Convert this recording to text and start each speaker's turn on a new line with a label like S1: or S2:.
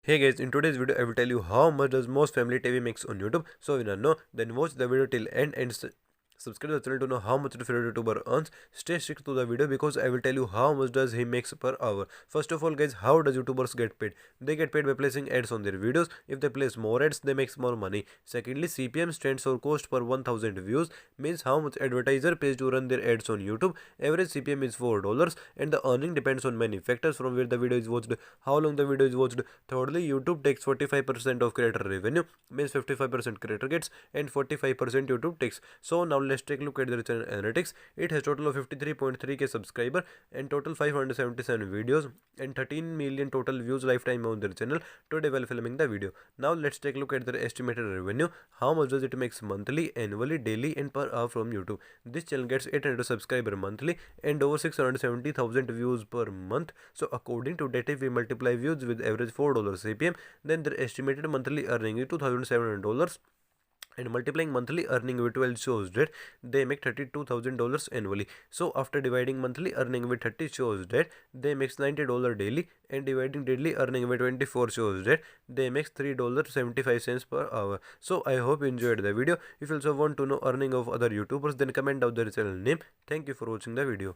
S1: Hey guys, in today's video I will tell you how much does most family TV makes on YouTube. So if you don't know, then watch the video till end and subscribe to the channel to know how much the favorite YouTuber earns. Stay strict to the video because I will tell you how much does he makes per hour. First of all guys, how does YouTubers get paid? They get paid by placing ads on their videos. If they place more ads, they makes more money. Secondly, CPM stands for cost per 1000 views, means how much advertiser pays to run their ads on YouTube. Average CPM is $4 and the earning depends on many factors, from where the video is watched, how long the video is watched. Thirdly, YouTube takes 45% of creator revenue, means 55% creator gets and 45% YouTube takes. So now let's take a look at the channel analytics. It has total of 53.3k subscriber and total 577 videos and 13 million total views lifetime on their channel today while filming the video. Now let's take a look at their estimated revenue. How much does it makes monthly, annually, daily and per hour from YouTube? This channel gets 800 subscriber monthly and over 670,000 views per month. So according to data, if we multiply views with average $4 CPM, then their estimated monthly earning is $2,700, and multiplying monthly earning with 12 shows that they make $32,000 annually. So after dividing monthly earning with 30 shows that they makes $90 daily, and dividing daily earning with 24 shows that they makes $3.75 per hour. So I hope you enjoyed the video. If you also want to know earning of other YouTubers, then comment down their channel name. Thank you for watching the video.